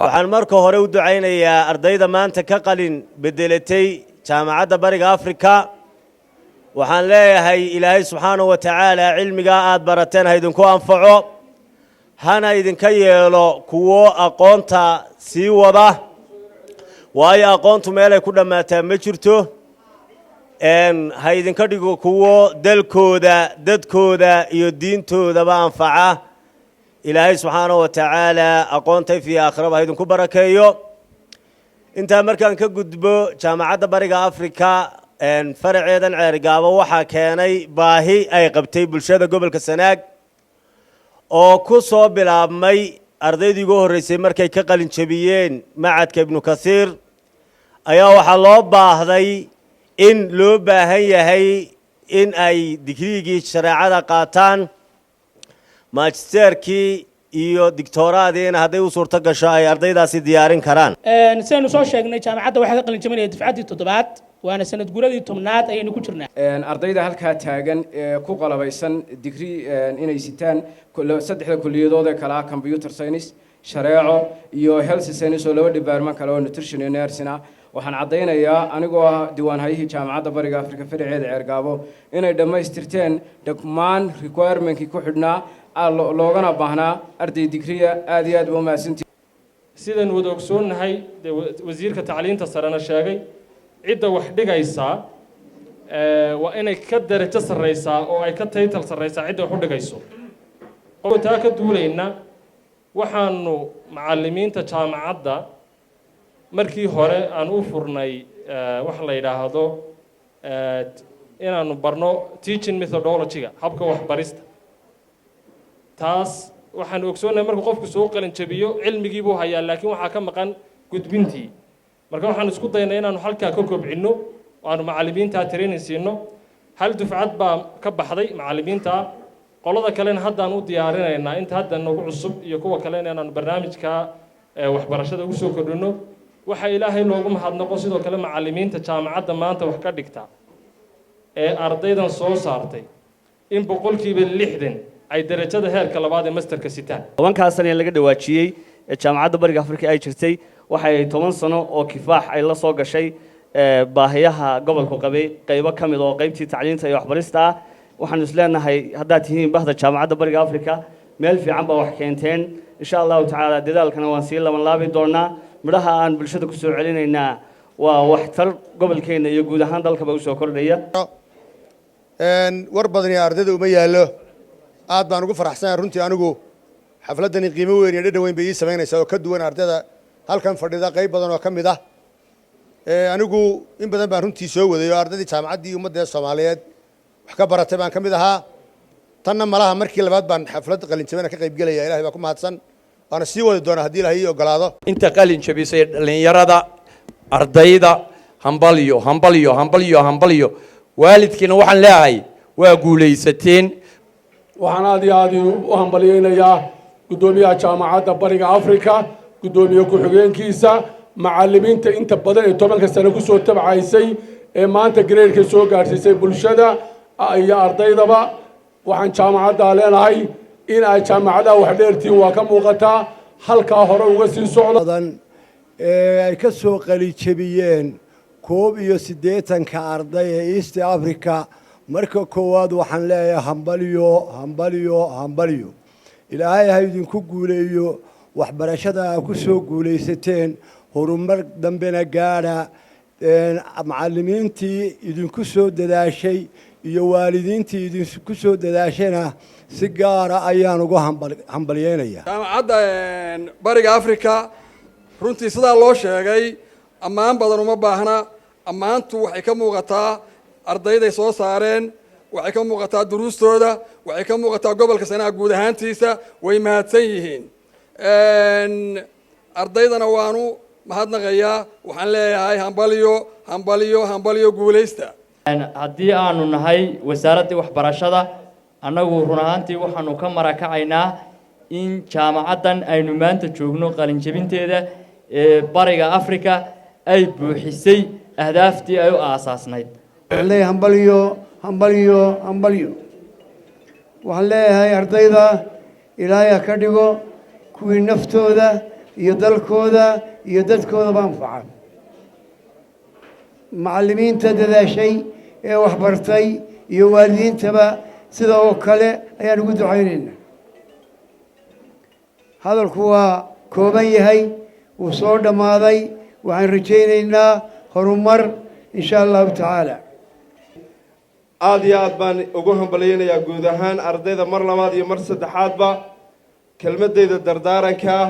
waxaan marka hore u ducaynayaa ardayda maanta ka qalin bedelatay jaamacadda bariga Afrika waxaan leeyahay Ilaahay subxaanahu wa ta'aala cilmiga aad barateen ha idinku anfaco hana idinka yeelo kuwo aqoonta sii wada waayo aqoontu meel ay ku dhamaataa ma jirto ha idinka dhigo kuwo dalkooda dadkooda iyo diintoodaba anfaca إلهي سبحانه وتعالى أقونتي في آخرة هيدن كبركيو أنت مركان كجدبو جامعة بريغا أفريقيا إن فرع أيضا عرقابة وحا كاني باهي أي قبتي بالشدة قبل كسناك أو كسو بالعمي أرضي ديقوه الرئيسي مركي كقلن شبيين معد كابن كثير أيا وحا الله باهدي إن لو باهي هي إن أي دكريجي شريعة قاتان ماجستيركي iyo digtooradeena haday u suurta gasho ay ardaydaasi diyaarin karaan saynu soo sheegnay jaamacadda waxa ka qalin jabinayay dufcadii 7aad waana sanad guuradii 10aad ayaynu ku jirnaa ardayda halka taagan ku qalabaysan degree inay sitaan saddexda kuliyadood ee kala computer science shareeco iyo health science oo laba department kale oo nutrition iyo nursing waxaan cadeynayaa anigoo ah diiwaan hay'adda jaamacadda bariga Afrika faraceeda Ceergaabo inay dhameystirteen dhammaan requirement-kii ku xidhnaa loogana baahnaa arday digriya aad iyo aad u maasantii sidaan wada ogsoonahay wasiirka tacliinta sarena sheegay cidda wax dhigaysa waa inay ka darajo sareysaa oo ay ka title sareysaa cidda wax u dhigayso qowtaa ka duulayna waxaanu macallimiinta jaamacadda markii hore aan u furnay wax la yiraahdo inaanu barno teaching methodology-ga habka waxbarista taas waxaan ogsoonahay marka qofku soo qalin jabiyo cilmigii buu hayaa laakiin waxa ka maqan gudbintii marka waxaan isku daynaa inaanu halka ka kobcino oo aanu macallimiinta training siino hal dufcad baa ka baxday macallimiinta qolada kalena hadda aan u diyaarinaynaa inta hadda nagu cusub iyo kuwa kale inaanu barnaamijka waxbarashada ugu soo kordhino waxa Ilaahay loogu mahadnaqo sidoo kale macallimiinta jaamacadda maanta wax ka dhigta ee ardaydan soo saartay in 60% ay darajada heerka labaad ee masterka sitaan 10 sano laga dhawaajiyay jaamacadda bariga Afrika ay jirtay waxay 10 sano oo kifaax ay la soo gashay baahiyaha gobolka qabay qaybo kamid oo qaybtii tacliinta iyo waxbarista waxaan isleenahay haddaad tihiin bahda jaamacadda bariga Afrika meel fiican baa wax keenteen insha Allah ta'ala dadaalkana waan sii laban laabi doonaa midhaha aan bulshada ku soo celinaynaa waa waxtar gobolkeena iyo guud ahaan dalkaba u soo kordhaya war badan ee ardayda uma yaalo aad baan ugu faraxsanahay runtii anigu xafladani qiimo weyn iyo dhadhaweyn bay ii sameynaysaa oo ka duwan ardayda halkan fadhida qayb badan oo kamid ah anigu in badan baan runtii soo waday oo ardaydii jaamacaddii ummadda Soomaaliyeed wax ka baratay baan kamid ahaa tanna malaha markii labaad baan xaflad qalin jabina ka qayb galaya Ilaahay baa ku mahadsan waana sii wadi doonaa haddii Ilaahay ii ogolaado inta qalin jabisay dhalinyarada ardayda hambalyo waalidkiina waxaan leeyahay waa guulaysateen waxaan aad iyo aad u hambaliyeynayaa gudoomiyaha jaamacadda bariga Afrika gudoomiye ku-xigeenkiisa macallimiinta inta badan ee 10 sano ku soo tabcaysay ee maanta grade-ka soo gaarsiisay bulshada iyo ardaydaba waxaan jaamacadda leenahay in ay jaamacadda wax dheertiin waa ka muuqataa halka hore uga sii socdaan ay ka soo qalin jabiyeen 81 arday ee East Africa marka koowaad waxaan leeyahay hambalyo Ilaahay ha idinku guuleeyo waxbarashada ku soo guuleysateen horumar dambena gaara macallimiintii idinku soo dadaashay iyo waalidiintii idinku soo dadaashayna si gaar ah ayaan ugu hambalyeynaya jaamacadda bariga Afrika runtii sida loo sheegay ammaan badan uma baahna ammaantu waxay ka muuqataa ardayday soo saareen waxay ka muuqataa duruustooda waxay ka muuqataa gobolka Sanaag guud ahaantiisa way mahadsan yihiin ardaydana waanu mahadnaqayaa waxaan leeyahay hambalyo guuleysta haddii aanu nahay wasaaradda waxbarashada annagu run ahaantii waxaanu ka marakacaynaa in jaamacaddan aynu maanta joogno qalin jabinteeda ee bariga Afrika ay buuxisay ahdaaftii ay u aasaasnayd hambalyo waxaan leeyahay ardayda Ilaahay ka dhigo kuwii naftooda iyo dalkooda iyo dadkoodaba anfaca macallimiinta dadaashay ee waxbartay iyo waalidiintaba sida oo kale ayaan ugu ducaynaynaa hadalku waa kooban yahay wuu soo dhammaaday waxaan rajaynaynaa horumar in sha allahu tacaala aad iyo aad baan ugu hambalyaynayaa guud ahaan ardayda mar labaad iyo mar saddexaadba kelmaddayda dardaaranka ah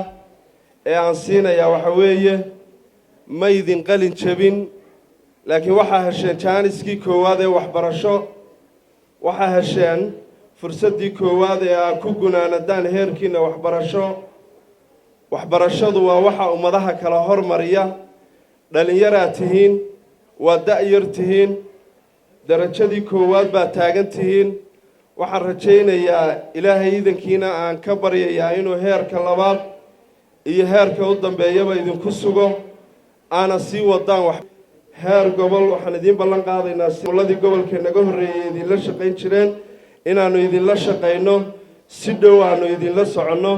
ee aan siinayaa waxa weeye ma idin qalin jabin laakiin waxaa hesheen jaaniskii koowaad ee waxbarasho waxaa hesheen fursaddii koowaad ee aad ku gunaanadaan heerkiina waxbarasho waxbarashadu waa waxa ummadaha kala hormariya dhallinyaraad tihiin waa da-yar tihiin darajadii koowaad baad taagan tihiin waxaan rajaynayaa ilaahay iidankiina aan ka baryayaa inuu heerka labaad iyo heerka u dambeeyaba idinku sugo aana sii wadaan wax heer gobol waxaan idiin ballan qaadaynaa simuladii gobolka naga horreeyay idinla shaqayn jireen inaannu idinla shaqayno si dhow aanu idinla soconno